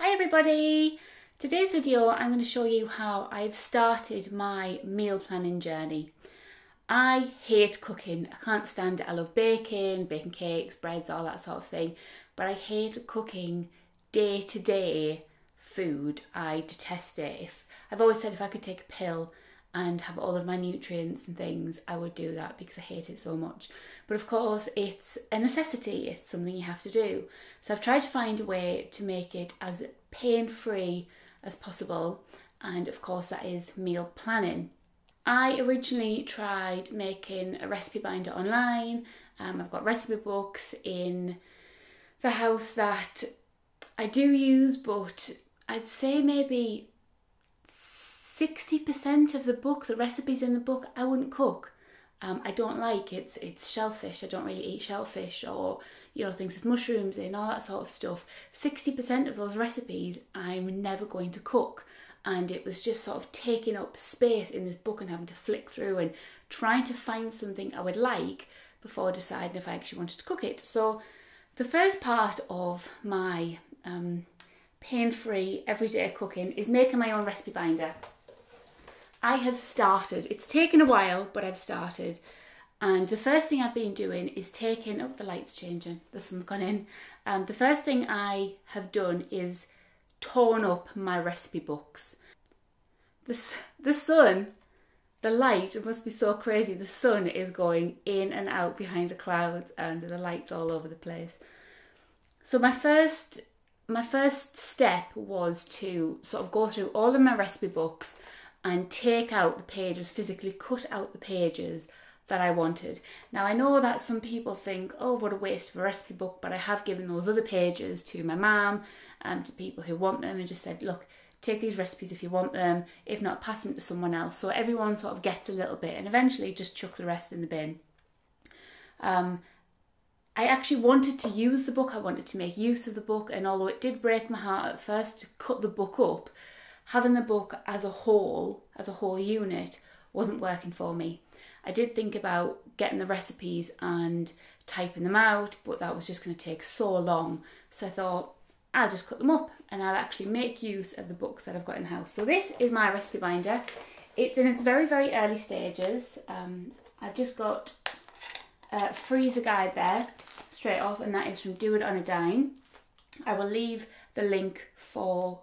Hi everybody! Today's video I'm going to show you how I've started my meal planning journey. I hate cooking, I can't stand it. I love baking cakes, breads, all that sort of thing, but I hate cooking day-to-day food. I detest it. I've always said if I could take a pill and have all of my nutrients and things, I would do that because I hate it so much. But of course, it's a necessity, it's something you have to do. So I've tried to find a way to make it as pain-free as possible, and of course that is meal planning. I originally tried making a recipe binder online. I've got recipe books in the house that I do use, but I'd say maybe 60% of the book, the recipes in the book, I wouldn't cook. I don't like it. It's shellfish. I don't really eat shellfish or, things with mushrooms in, all that sort of stuff. 60% of those recipes I'm never going to cook. And it was just sort of taking up space in this book and having to flick through and trying to find something I would like before deciding if I actually wanted to cook it. So the first part of my pain-free everyday cooking is making my own recipe binder. I have started. It's taken a while, but I've started. And the first thing I've been doing is taking... Oh, the light's changing. The sun's gone in. The first thing I have done is torn up my recipe books. The sun, the light, it must be so crazy. The sun is going in and out behind the clouds and the light's all over the place. So my first step was to sort of go through all of my recipe books and take out the pages, physically cut out the pages that I wanted. Now I know that some people think, oh, what a waste of a recipe book, but I have given those other pages to my mum and to people who want them and just said, look, take these recipes if you want them, if not, pass them to someone else. So everyone sort of gets a little bit and eventually just chuck the rest in the bin. I actually wanted to use the book, I wanted to make use of the book, and although it did break my heart at first to cut the book up, having the book as a whole unit, wasn't working for me. I did think about getting the recipes and typing them out, but that was just going to take so long. So I thought, I'll just cut them up and I'll actually make use of the books that I've got in the house. So this is my recipe binder. It's in its very, very early stages. I've just got a freezer guide there, straight off, and that is from Do It On A Dime. I will leave the link for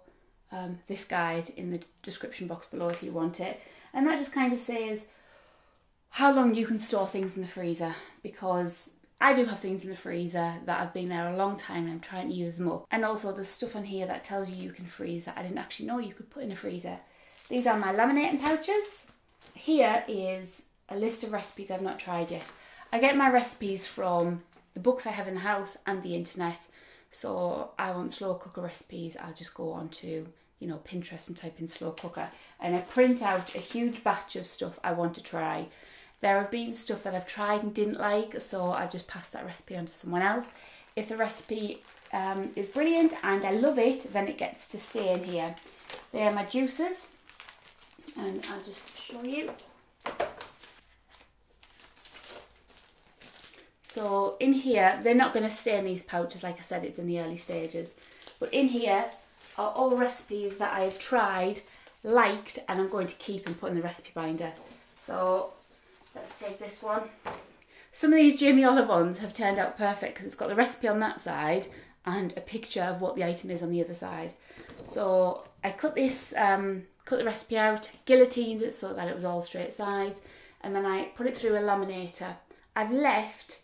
this guide in the description box below if you want it, and that just kind of says how long you can store things in the freezer, because I do have things in the freezer that have been there a long time and I'm trying to use them up, and also there's stuff on here that tells you can freeze that I didn't actually know you could put in a freezer. These are my laminating pouches. Here is a list of recipes I've not tried yet. I get my recipes from the books I have in the house and the internet. So I want slow cooker recipes, I'll just go on to, Pinterest and type in slow cooker. And I print out a huge batch of stuff I want to try. There have been stuff that I've tried and didn't like, so I just pass that recipe on to someone else. If the recipe is brilliant and I love it, then it gets to stay in here. They are my juices, and I'll just show you. So in here, they're not going to stay in these pouches, like I said, it's in the early stages. But in here are all recipes that I've tried, liked, and I'm going to keep and put in the recipe binder. So let's take this one. Some of these Jamie Olive ones have turned out perfect because it's got the recipe on that side and a picture of what the item is on the other side. So I cut the recipe out, guillotined it so that it was all straight sides, and then I put it through a laminator. I've left...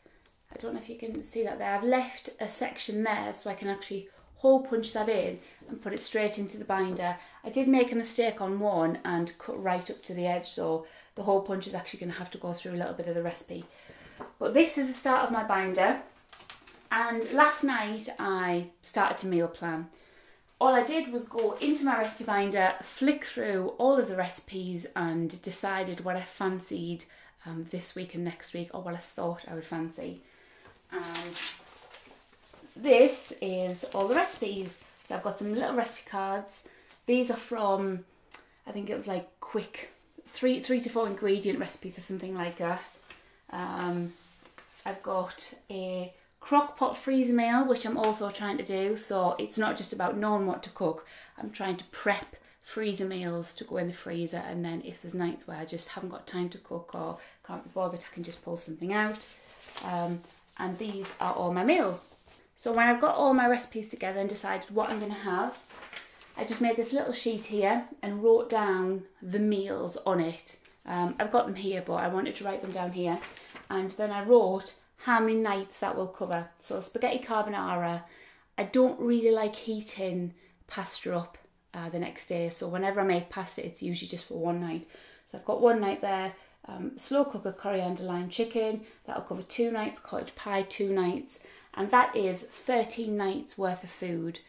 I don't know if you can see that there. I've left a section there so I can actually hole punch that in and put it straight into the binder. I did make a mistake on one and cut right up to the edge, so the hole punch is actually going to have to go through a little bit of the recipe. But this is the start of my binder, and last night I started to meal plan. All I did was go into my recipe binder, flick through all of the recipes and decided what I fancied this week and next week, or what I thought I would fancy. And this is all the recipes. So I've got some little recipe cards. These are from, I think it was like quick 3 to 4 ingredient recipes or something like that. I've got a crock pot freezer meal, which I'm also trying to do. So it's not just about knowing what to cook. I'm trying to prep freezer meals to go in the freezer, and then if there's nights where I just haven't got time to cook or can't be bothered, I can just pull something out. And these are all my meals. So when I've got all my recipes together and decided what I'm going to have, I just made this little sheet here and wrote down the meals on it. I've got them here, but I wanted to write them down here. And then I wrote how many nights that will cover. So spaghetti carbonara, I don't really like heating pasta up the next day. So whenever I make pasta, it's usually just for one night. So I've got one night there. Slow cooker coriander lime chicken, that'll cover 2 nights. Cottage pie, 2 nights. And that is 13 nights worth of food.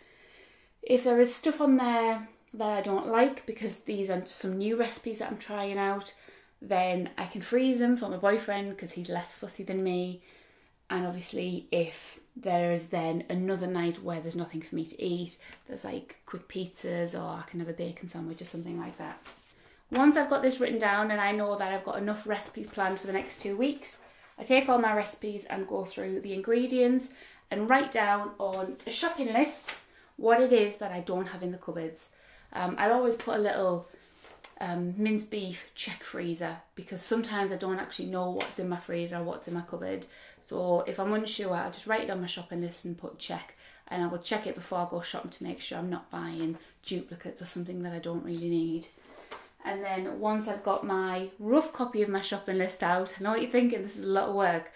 If there is stuff on there that I don't like, because these are some new recipes that I'm trying out, then I can freeze them for my boyfriend because he's less fussy than me. And obviously if there is then another night where there's nothing for me to eat, there's like quick pizzas, or I can have a bacon sandwich or something like that. Once I've got this written down and I know that I've got enough recipes planned for the next 2 weeks, I take all my recipes and go through the ingredients and write down on a shopping list what it is that I don't have in the cupboards. I'll always put a little minced beef check freezer, because sometimes I don't actually know what's in my freezer or what's in my cupboard. So if I'm unsure, I'll just write it on my shopping list and put check, and I will check it before I go shopping to make sure I'm not buying duplicates or something that I don't really need. And then once I've got my rough copy of my shopping list out, I know what you're thinking, this is a lot of work,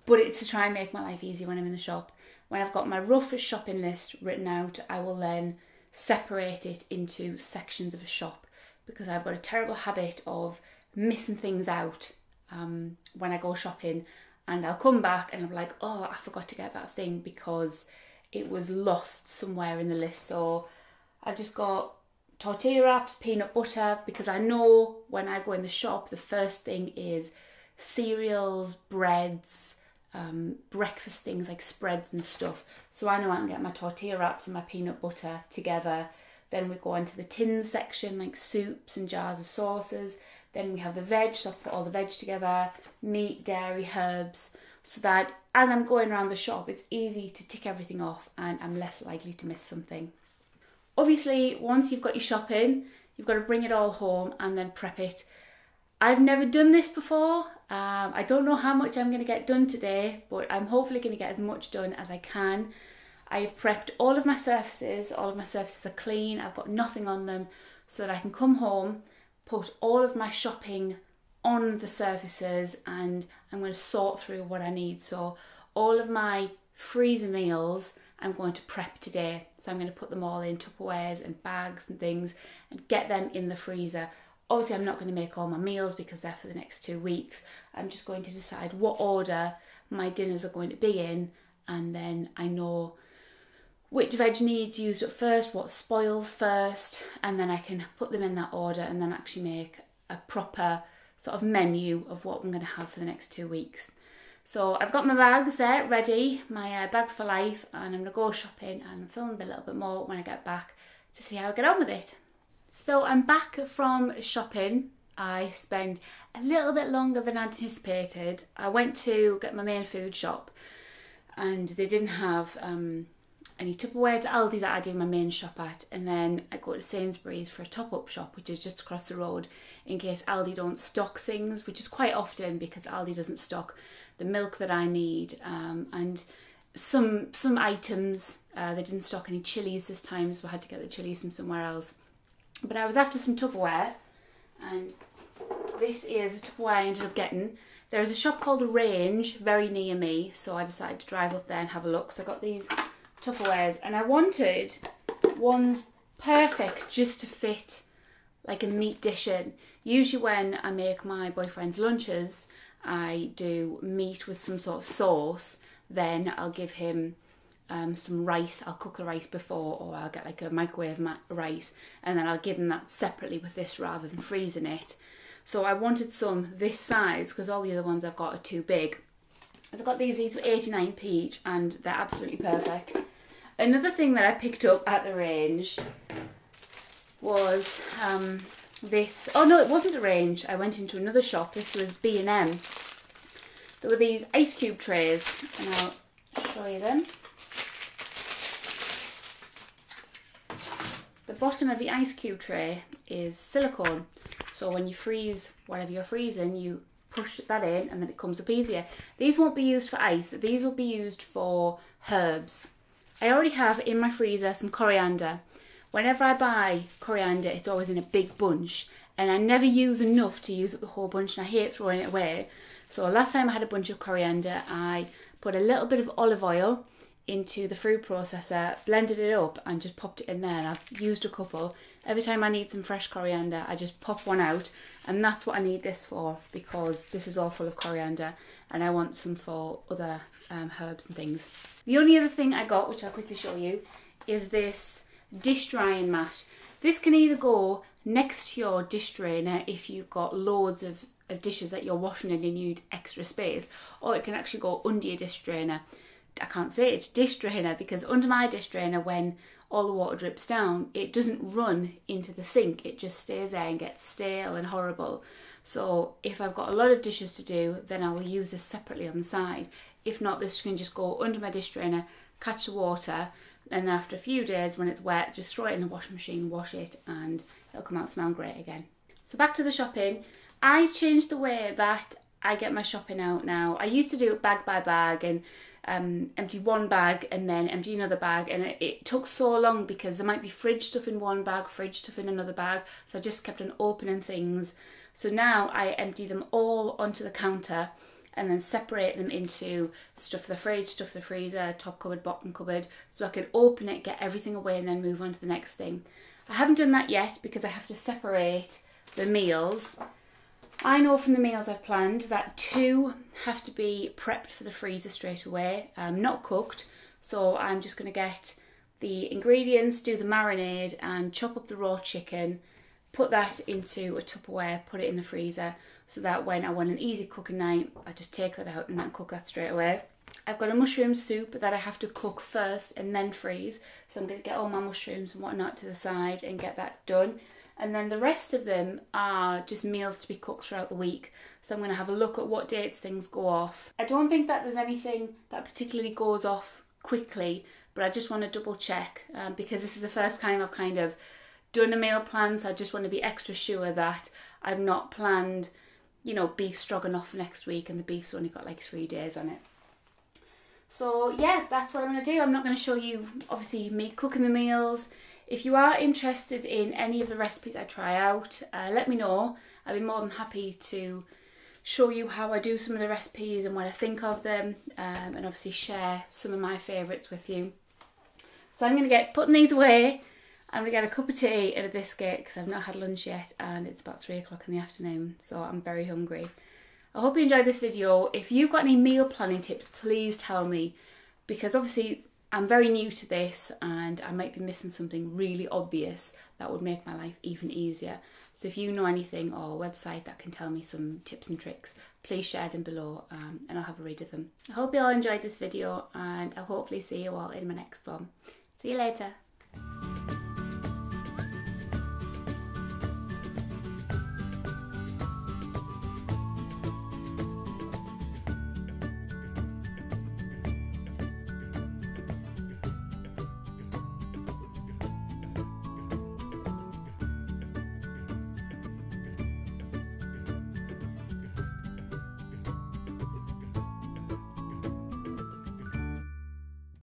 but it's to try and make my life easier when I'm in the shop. When I've got my rough shopping list written out, I will then separate it into sections of a shop, because I've got a terrible habit of missing things out when I go shopping, and I'll come back and I'm like, oh, I forgot to get that thing because it was lost somewhere in the list. So I've just got tortilla wraps, peanut butter, because I know when I go in the shop, the first thing is cereals, breads, breakfast things like spreads and stuff. So I know I can get my tortilla wraps and my peanut butter together. Then we go into the tin section, like soups and jars of sauces. Then we have the veg, so I've put all the veg together, meat, dairy, herbs, so that as I'm going around the shop, it's easy to tick everything off and I'm less likely to miss something. Obviously, once you've got your shopping, you've got to bring it all home and then prep it. I've never done this before. I don't know how much I'm going to get done today, but I'm hopefully going to get as much done as I can. I've prepped all of my surfaces. All of my surfaces are clean. I've got nothing on them, so that I can come home, put all of my shopping on the surfaces, and I'm going to sort through what I need. So all of my freezer meals I'm going to prep today. So I'm going to put them all in Tupperwares and bags and things and get them in the freezer. Obviously I'm not going to make all my meals because they're for the next 2 weeks. I'm just going to decide what order my dinners are going to be in, and then I know which veg needs used up first, what spoils first, and then I can put them in that order and then actually make a proper sort of menu of what I'm going to have for the next 2 weeks. So I've got my bags there ready, my bags for life, and I'm going to go shopping and film a little bit more when I get back to see how I get on with it. So I'm back from shopping. I spent a little bit longer than anticipated. I went to get my main food shop and they didn't have any Tupperware to Aldi that I do my main shop at, and then I go to Sainsbury's for a top-up shop, which is just across the road, in case Aldi don't stock things, which is quite often because Aldi doesn't stock the milk that I need, and some items. They didn't stock any chilies this time, so I had to get the chilies from somewhere else. But I was after some Tupperware, and this is a Tupperware I ended up getting. There is a shop called Range very near me, so I decided to drive up there and have a look. So I got these Tupperwares, and I wanted ones perfect just to fit like a meat dish in. Usually when I make my boyfriend's lunches, I do meat with some sort of sauce, then I'll give him some rice. I'll cook the rice before, or I'll get like a microwave rice, and then I'll give him that separately with this rather than freezing it. So I wanted some this size because all the other ones I've got are too big. I've got these for 89p each, and they're absolutely perfect. Another thing that I picked up at the Range was this. Oh no, it wasn't a Range. I went into another shop. This was B&M. There were these ice cube trays, and I'll show you them. The bottom of the ice cube tray is silicone, so when you freeze whatever you're freezing, you push that in and then it comes up easier. These won't be used for ice, these will be used for herbs. I already have in my freezer some coriander. Whenever I buy coriander, it's always in a big bunch, and I never use enough to use up the whole bunch, and I hate throwing it away. So last time I had a bunch of coriander, I put a little bit of olive oil into the food processor, blended it up and just popped it in there, and I've used a couple. Every time I need some fresh coriander, I just pop one out, and that's what I need this for, because this is all full of coriander and I want some for other herbs and things. The only other thing I got, which I'll quickly show you, is this dish drying mat. This can either go next to your dish drainer if you've got loads of dishes that you're washing and you need extra space, or it can actually go under your dish drainer. I can't say it's dish drainer because under my dish drainer, when all the water drips down, it doesn't run into the sink, it just stays there and gets stale and horrible. So if I've got a lot of dishes to do, then I will use this separately on the side. If not, this can just go under my dish drainer, catch the water, and then after a few days when it's wet, just throw it in the washing machine, wash it, and it'll come out smelling great again. So back to the shopping. I've changed the way that I get my shopping out now. I used to do it bag by bag and empty one bag and then empty another bag, and it took so long because there might be fridge stuff in one bag, fridge stuff in another bag, so I just kept on opening things. So now I empty them all onto the counter and then separate them into stuff for the fridge, stuff for the freezer, top cupboard, bottom cupboard, so I can open it, get everything away and then move on to the next thing. I haven't done that yet because I have to separate the meals. I know from the meals I've planned that 2 have to be prepped for the freezer straight away, not cooked. So I'm just going to get the ingredients, do the marinade and chop up the raw chicken, put that into a Tupperware, put it in the freezer so that when I want an easy cooking night, I just take that out and then cook that straight away. I've got a mushroom soup that I have to cook first and then freeze. So I'm going to get all my mushrooms and whatnot to the side and get that done. And then the rest of them are just meals to be cooked throughout the week. So I'm going to have a look at what dates things go off. I don't think that there's anything that particularly goes off quickly, but I just want to double check because this is the first time I've kind of done a meal plan. So I just want to be extra sure that I've not planned, you know, beef stroganoff for next week and the beef's only got like 3 days on it. So yeah, that's what I'm going to do. I'm not going to show you, obviously, me cooking the meals. If you are interested in any of the recipes I try out, let me know. I'd be more than happy to show you how I do some of the recipes and what I think of them, and obviously share some of my favourites with you. So I'm going to get putting these away. I'm going to get a cup of tea and a biscuit because I've not had lunch yet and it's about 3 o'clock in the afternoon, so I'm very hungry. I hope you enjoyed this video. If you've got any meal planning tips, please tell me, because obviously I'm very new to this and I might be missing something really obvious that would make my life even easier. So if you know anything or a website that can tell me some tips and tricks, please share them below and I'll have a read of them. I hope you all enjoyed this video and I'll hopefully see you all in my next one. See you later.